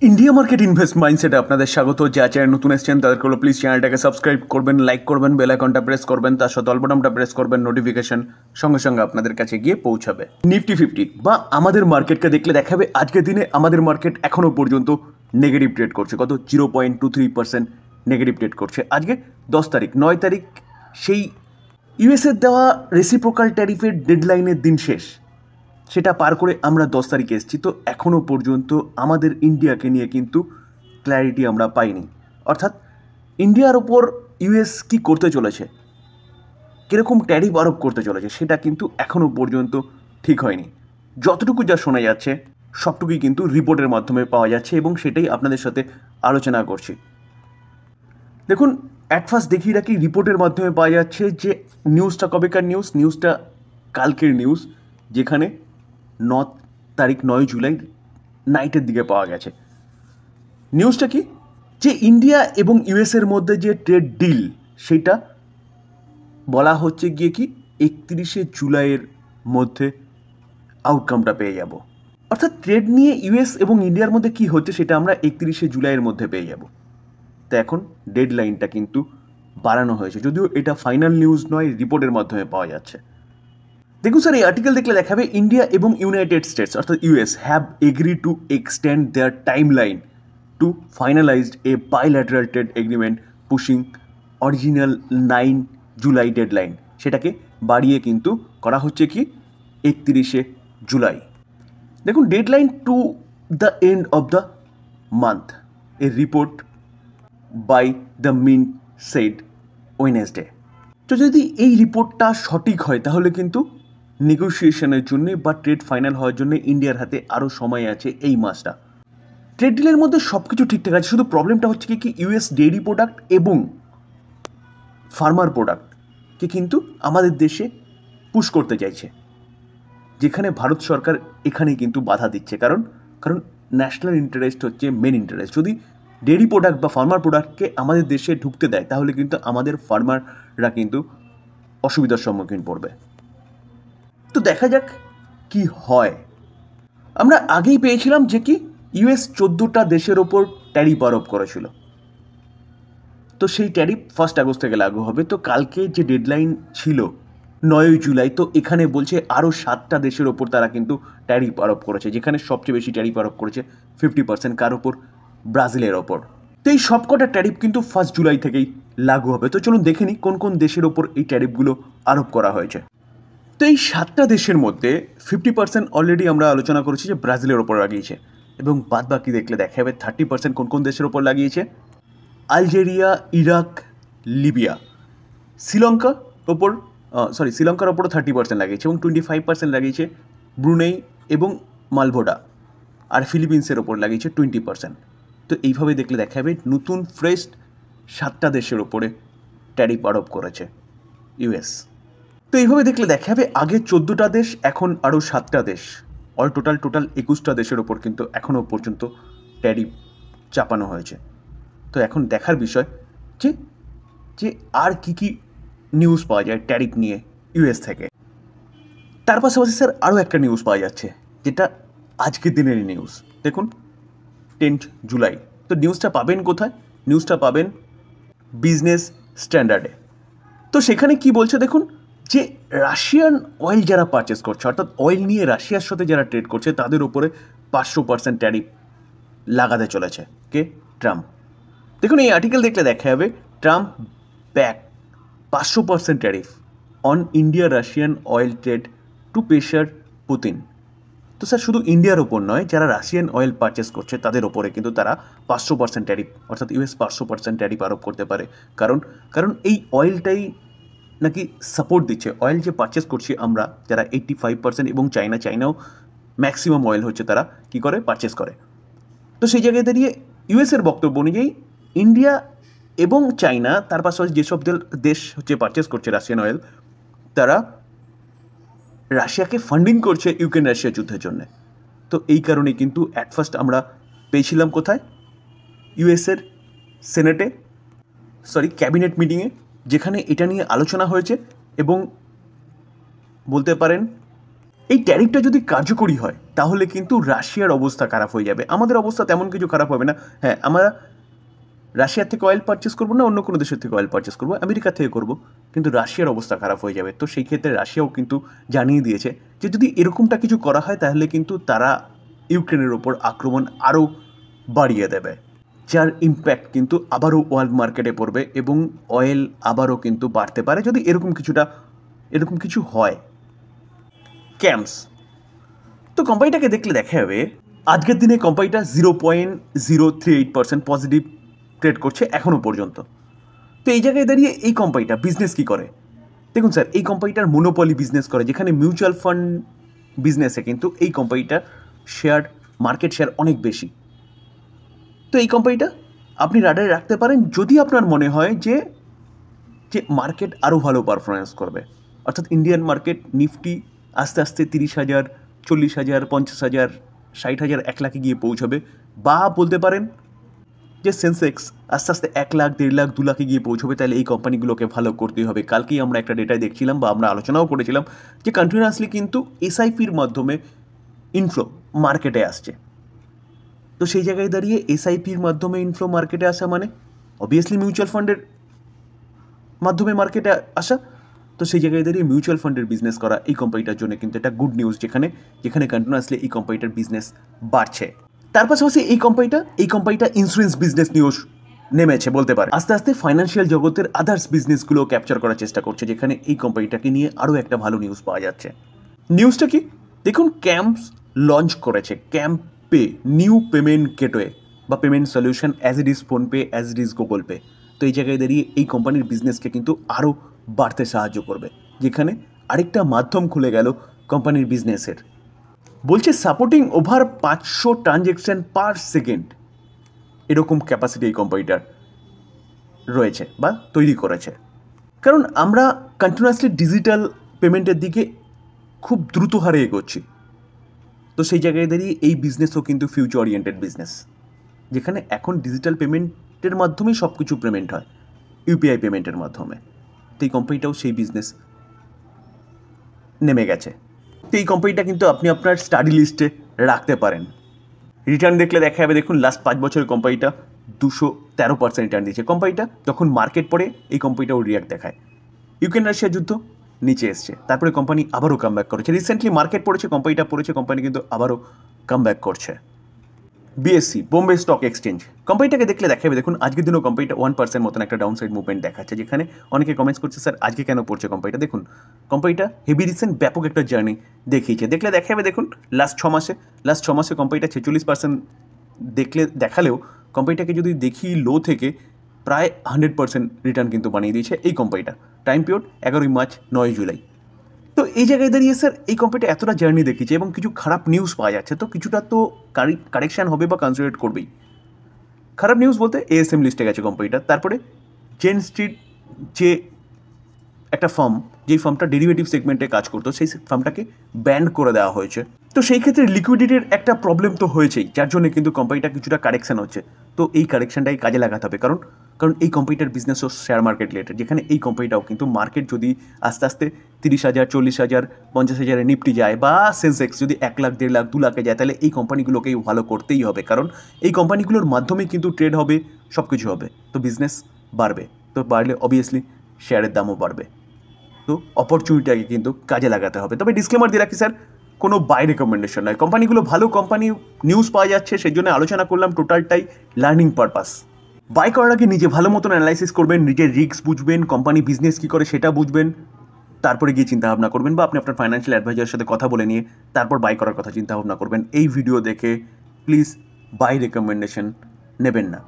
India market invest মাইন্ডসেটে আপনাদের স্বাগত। যা চ্যানেল নতুন এসেছেন তাদেরকে প্লিজ চ্যানেলটাকে সাবস্ক্রাইব করবেন, লাইক করবেন, বেল আইকনটা প্রেস করবেন, তার সাথে অল বাটনটা প্রেস করবেন, নোটিফিকেশন সঙ্গে সঙ্গে আপনাদের কাছে গিয়ে পৌঁছাবে। নিফটি 50 বা আমাদের মার্কেটকে দেখলে দেখাবে আজকের দিনে আমাদের মার্কেট এখনও পর্যন্ত নেগেটিভ ট্রেড করছে। কত 0.23% নেগেটিভ ট্রেড করছে। আজকে 10 তারিখ, 9 তারিখ সেই ইউএসের দেওয়া রেসিপ্রোকাল ট্যারিফের ডেডলাইনের দিন শেষ, সেটা পার করে আমরা 10 তারিখে এসেছি। তো এখনও পর্যন্ত আমাদের ইন্ডিয়াকে নিয়ে কিন্তু ক্ল্যারিটি আমরা পাইনি। অর্থাৎ ইন্ডিয়ার ওপর ইউএস কী করতে চলেছে, কীরকম ট্যারিফ আরোপ করতে চলেছে, সেটা কিন্তু এখনও পর্যন্ত ঠিক হয়নি। যতটুকু যা শোনা যাচ্ছে সবটুকুই কিন্তু রিপোর্টের মাধ্যমে পাওয়া যাচ্ছে এবং সেটাই আপনাদের সাথে আলোচনা করছি। দেখুন, অ্যাট ফার্স্ট দেখিয়ে রাখি, রিপোর্টের মাধ্যমে পাওয়া যাচ্ছে যে নিউজটা কবেকার নিউজটা কালকের নিউজ, যেখানে 9 তারিখ 9 জুলাই নাইটের দিকে পাওয়া গেছে। নিউজটা কি, যে ইন্ডিয়া এবং ইউএসের মধ্যে যে ট্রেড ডিল, সেটা বলা হচ্ছে গিয়ে কি 31শে জুলাইয়ের মধ্যে আউটকামটা পেয়ে যাব। অর্থাৎ ট্রেড নিয়ে ইউএস এবং ইন্ডিয়ার মধ্যে কি হচ্ছে সেটা আমরা 31শে জুলাইয়ের মধ্যে পেয়ে যাব। তো এখন ডেডলাইনটা কিন্তু বাড়ানো হয়েছে, যদিও এটা ফাইনাল নিউজ নয়, রিপোর্টের মাধ্যমে পাওয়া যাচ্ছে। দেখুন স্যার, এই আর্টিকেল দেখলে দেখাবে ইন্ডিয়া এবং ইউনাইটেড স্টেটস অর্থাৎ US have agree to extend their time line to finalized a bilateral trade agreement pushing original 9 July deadline. সেটাকে বাড়িয়ে কিন্তু করা হচ্ছে কি 31শে জুলাই। দেখুন, deadline to the end of the month, a report by the Mint said Wednesday. তো যদি এই রিপোর্টটা সঠিক হয় তাহলে কিন্তু নেগোসিয়েশনের জন্য বা ট্রেড ফাইনাল হওয়ার জন্য ইন্ডিয়ার হাতে আরও সময় আছে এই মাসটা। ট্রেড ডিলের মধ্যে সব কিছু ঠিকঠাক আছে, শুধু প্রবলেমটা হচ্ছে কি ইউএস ডেইরি প্রোডাক্ট এবং ফার্মার প্রোডাক্টকে কিন্তু আমাদের দেশে পুশ করতে চাইছে, যেখানে ভারত সরকার এখানেই কিন্তু বাধা দিচ্ছে। কারণ ন্যাশনাল ইন্টারেস্ট হচ্ছে মেন ইন্টারেস্ট। যদি ডেইরি প্রোডাক্ট বা ফার্মার প্রোডাক্টকে আমাদের দেশে ঢুকতে দেয় তাহলে কিন্তু আমাদের ফার্মাররা কিন্তু অসুবিধার সম্মুখীন পড়বে। তো দেখা যাক কি হয়। আমরা আগেই পেয়েছিলাম যে কি ইউএস 14টা দেশের ওপর ট্যারিফ আরোপ করেছিল, তো সেই ট্যারিফ 1 আগস্ট থেকে লাগু হবে। তো কালকে যে ডেডলাইন ছিল 9 জুলাই, তো এখানে বলছে আরও 7টা দেশের ওপর তারা কিন্তু ট্যারিফ আরোপ করেছে, যেখানে সবচেয়ে বেশি ট্যারিফ আরোপ করেছে 50%, কার ওপর, ব্রাজিলের ওপর। তো এই সবকটা ট্যারিফ কিন্তু 1 জুলাই থেকেই লাগু হবে। তো চলুন দেখে নিই কোন কোন দেশের ওপর এই ট্যারিফগুলো আরোপ করা হয়েছে। তো এই 7টা দেশের মধ্যে 50% অলরেডি আমরা আলোচনা করেছি যে ব্রাজিলের ওপর লাগিয়েছে, এবং বাদ বাকি দেখলে দেখা যাবে 30% কোন কোন দেশের ওপর লাগিয়েছে। আলজেরিয়া, ইরাক, লিবিয়া, শ্রীলঙ্কার ওপর শ্রীলঙ্কার ওপরও 30% লাগিয়েছে, এবং 25% লাগিয়েছে ব্রুনেই এবং মালভোডা, আর ফিলিপিন্সের ওপর লাগিয়েছে 20%। তো এইভাবে দেখলে দেখা যাবে নতুন ফ্রেশ 7টা দেশের ওপরে ট্যারিফ আরোপ করেছে ইউএস। তো এইভাবে দেখলে দেখা যাবে আগে 14টা দেশ, এখন আরও 7টা দেশ, অল টোটাল 21টা দেশের ওপর কিন্তু এখনও পর্যন্ত ট্যারিফ চাপানো হয়েছে। তো এখন দেখার বিষয় যে আর কি নিউজ পাওয়া যায় ট্যারিফ নিয়ে ইউএস থেকে। তার পাশাপাশি স্যার আরও একটা নিউজ পাওয়া যাচ্ছে, যেটা আজকের দিনের নিউজ। দেখুন, 10 জুলাই। তো নিউজটা পাবেন কোথায়? নিউজটা পাবেন বিজনেস স্ট্যান্ডার্ডে। তো সেখানে কি বলছে দেখুন, যে রাশিয়ান অয়েল যারা পারচেস করছে, অর্থাৎ অয়েল নিয়ে রাশিয়ার সাথে যারা ট্রেড করছে, তাদের উপরে 500% ট্যারিফ লাগাতে চলেছে কে? ট্রাম্প। দেখুন, এই আর্টিকেল দেখলে দেখা যাবে Trump back 500% tariff on India Russian oil trade to pressure Putin. তো স্যার শুধু ইন্ডিয়ার ওপর নয়, যারা রাশিয়ান অয়েল পারচেস করছে তাদের ওপরে কিন্তু তারা 500% ট্যারিফ, অর্থাৎ ইউএস 500% ট্যারিফ আরোপ করতে পারে। কারণ এই অয়েলটাই নাকি সাপোর্ট দিচ্ছে। অয়েল যে পারচেস করছি আমরা যারা 85%, এবং চাইনাও ম্যাক্সিমাম অয়েল হচ্ছে তারা কি করে পারচেস করে। তো সেই জায়গায় দাঁড়িয়ে ইউএসের বক্তব্য অনুযায়ী ইন্ডিয়া এবং চাইনা, তার পাশাপাশি যেসব দেশ হচ্ছে পারচেস করছে রাশিয়ান অয়েল, তারা রাশিয়াকে ফান্ডিং করছে ইউক্রেন রাশিয়া যুদ্ধের জন্য। তো এই কারণে কিন্তু অ্যাট ফার্স্ট আমরা পেয়েছিলাম কোথায়? ইউএসের ক্যাবিনেট মিটিংয়ে, যেখানে এটা নিয়ে আলোচনা হয়েছে, এবং বলতে পারেন এই ট্যারিফটা যদি কার্যকরী হয় তাহলে কিন্তু রাশিয়ার অবস্থা খারাপ হয়ে যাবে। আমাদের অবস্থা তেমন কিছু খারাপ হবে না। হ্যাঁ, আমরা রাশিয়ার থেকে অয়েল পারচেস করবো না অন্য কোনো দেশের থেকে অয়েল পারচেস করবো, আমেরিকা থেকে করব, কিন্তু রাশিয়ার অবস্থা খারাপ হয়ে যাবে। তো সেই ক্ষেত্রে রাশিয়াও কিন্তু জানিয়ে দিয়েছে যে যদি এরকমটা কিছু করা হয় তাহলে কিন্তু তারা ইউক্রেনের ওপর আক্রমণ আরও বাড়িয়ে দেবে, যার ইম্প্যাক্ট কিন্তু আবারও ওয়ার্ল্ড মার্কেটে পড়বে এবং অয়েল আবারও কিন্তু বাড়তে পারে যদি এরকম কিছু হয়। ক্যাম্পস, তো কোম্পানিটাকে দেখলে দেখা যাবে আজকের দিনে কোম্পানিটা 0.038% পজিটিভ ট্রেড করছে এখনও পর্যন্ত। তো এই জায়গায় দাঁড়িয়ে এই কোম্পানিটা বিজনেস কী করে দেখুন স্যার, এই কোম্পানিটার মোনোপলি বিজনেস করে, যেখানে মিউচুয়াল ফান্ড বিজনেসে কিন্তু এই কোম্পানিটার মার্কেট শেয়ার অনেক বেশি। তো এই কোম্পানিটা আপনি রাডারে রাখতে পারেন যদি আপনার মনে হয় যে মার্কেট আরও ভালো পারফরমেন্স করবে, অর্থাৎ ইন্ডিয়ান মার্কেট নিফটি আস্তে আস্তে 30,000, 40,000, 50,000, 60,000, 1 লাখে গিয়ে পৌঁছবে, বা বলতে পারেন যে সেন্সেক্স আস্তে আস্তে 1 লাখ, 1.5 লাখ, 2 লাখে গিয়ে পৌঁছবে, তাহলে এই কোম্পানিগুলোকে ভালো করতেই হবে। কালকেই আমরা একটা ডেটায় দেখছিলাম বা আমরা আলোচনাও করেছিলাম যে কন্টিনিউয়াসলি কিন্তু এসআইপির মাধ্যমে ইনফ্লো মার্কেটে আসছে। তো সেই জায়গায় দাঁড়িয়ে এসআইপির মাধ্যমে ইনফ্লো মার্কেটে আসা মানে অবভিয়াসলি মিউচুয়াল ফান্ডের মাধ্যমে মার্কেটে আসা। তো সেই জায়গায় দাঁড়িয়ে মিউচুয়াল ফান্ডের বিজনেস করা এই কোম্পানিটার জন্য কিন্তু একটা গুড নিউজ, যেখানে কন্টিনিউয়াসলি এই কোম্পানিটার বিজনেস বাড়ছে। তার পাশাপাশি এই কোম্পানিটা ইন্স্যুরেন্স বিজনেস নিয়েও নেমেছে বলতে পারে। আস্তে আস্তে ফাইন্যান্সিয়াল জগতের আদার্স বিজনেসগুলো ক্যাপচার করার চেষ্টা করছে, যেখানে এই কোম্পানিটাকে নিয়ে আরও একটা ভালো নিউজ পাওয়া যাচ্ছে। নিউজটা কি দেখুন, ক্যাম্পস লঞ্চ করেছে ক্যাম্পে নিউ পেমেন্ট গেটওয়ে বা payment solution, as it is PhonePe, as it is Google pay. তো এই জায়গায় দাঁড়িয়ে এই কোম্পানির বিজনেসকে কিন্তু আরও বাড়তে সাহায্য করবে, যেখানে আরেকটা মাধ্যম খুলে গেল কোম্পানির বিজনেসের। বলছে supporting over 500 transaction per second, এরকম ক্যাপাসিটি এই কোম্পানিটার রয়েছে বা তৈরি করেছে। কারণ আমরা কন্টিনিউয়াসলি ডিজিটাল পেমেন্টের দিকে খুব দ্রুত হারে এগোচ্ছি। তো সেই জায়গায় দাঁড়িয়ে এই বিজনেসও কিন্তু ফিউচার ওরিয়েন্টেড বিজনেস, যেখানে এখন ডিজিটাল পেমেন্টের মাধ্যমেই সব কিছু পেমেন্ট হয়, ইউপিআই পেমেন্টের মাধ্যমে। তো এই কোম্পানিটাও সেই বিজনেস নেমে গেছে। তো এই কোম্পানিটা কিন্তু আপনি আপনার স্টাডি লিস্টে রাখতে পারেন। রিটার্ন দেখলে দেখা যাবে, দেখুন লাস্ট 5 বছরের কোম্পানিটা 213% রিটার্ন দিয়েছে। কোম্পানিটা যখন মার্কেট পড়ে এই কোম্পানিটাও রিয়াক্ট দেখায়। ইউক্রেন রাশিয়া যুদ্ধ নিচে এসছে, তারপরে কোম্পানি আবারও কামব্যাক করেছে। রিসেন্টলি মার্কেট পড়েছে, কোম্পানি কিন্তু আবারও কামব্যাক করছে। বিএসসি, বোম্বে স্টক এক্সচেঞ্জ, কোম্পানিটাকে দেখলে দেখা যাবে, দেখুন আজকের দিনও কোম্পানিটা 1% মতন একটা ডাউন সাইড মুভমেন্ট দেখাচ্ছে, যেখানে অনেকে কমেন্টস করছে স্যার আজকে কেন পড়ছে কোম্পানিটা। দেখুন কোম্পানিটা হেভি রিসেন্ট ব্যাপক একটা জার্নি দেখিয়েছে। দেখলে দেখা যাবে, দেখুন লাস্ট ছ মাসে কোম্পানিটা 46% দেখালেও কোম্পানিটাকে যদি দেখি লো থেকে প্রায় 100% রিটার্ন কিন্তু বানিয়ে দিয়েছে এই কোম্পানিটা। Time period 11 March, 9 July. তো এই জায়গায় দাঁড়িয়ে স্যার এই কোম্পানিটা এতটা জার্নি দেখিয়েছে এবং কিছু খারাপ নিউজ পাওয়া যাচ্ছে, তো কিছুটা তো কারেকশান হবে বা কনসিডার করবেই। খারাপ নিউজ বলতে এএসএম লিস্টে গেছে কোম্পানিটা, তারপরে জেন স্ট্রিট যে একটা ফার্ম, যেই ফার্মটা ডেরিভেটিভ সেগমেন্টে কাজ করতো, সেই ফার্মটাকে ব্যান্ড করে দেওয়া হয়েছে। তো সেই ক্ষেত্রে লিকুইডিটির একটা প্রবলেম তো হয়েছেই, যার জন্য কিন্তু কোম্পানিটা কিছুটা কারেকশান হচ্ছে। তো এই কারেকশানটাই কাজে লাগাতে হবে, কারণ এই কোম্পানিটার বিজনেসও শেয়ার মার্কেট রিলেটেড, যেখানে এই কোম্পানিটাও কিন্তু মার্কেট যদি আস্তে আস্তে 30,000, 40,000, 50,000 নিফটি যায়, বা সেন্সেক্স যদি 1 লাখ, 1.5 লাখ, 2 লাখে যায়, তাহলে এই কোম্পানিগুলোকেই ভালো করতেই হবে, কারণ এই কোম্পানিগুলোর মাধ্যমেই কিন্তু ট্রেড হবে, সব কিছু হবে। তো বিজনেস বাড়বে, তো বাড়লে অবভিয়াসলি শেয়ারের দামও বাড়বে। তো অপরচুনিটিটাকে কিন্তু কাজে লাগাতে হবে। তবে ডিসক্লেমার দিয়ে রাখি স্যার, কোনো বাই রেকমেন্ডেশন নয়। কোম্পানিগুলো ভালো কোম্পানি, নিউজ পাওয়া যাচ্ছে, সেই জন্য আলোচনা করলাম, টোটালটাই লার্নিং পারপাস। বাই করার আগে নিজে ভালো মতন অ্যানালাইসিস করবেন, নিজের রিস্ক বুঝবেন, কোম্পানি বিজনেস কী করে সেটা বুঝবেন, তারপরে গিয়ে চিন্তাভাবনা করবেন, বা আপনি আপনার ফাইন্যান্সিয়াল অ্যাডভাইজারের সাথে কথা বলে নিয়ে তারপর বাই করার কথা চিন্তাভাবনা করবেন। এই ভিডিও দেখে প্লিজ বাই রেকমেন্ডেশন নেবেন না।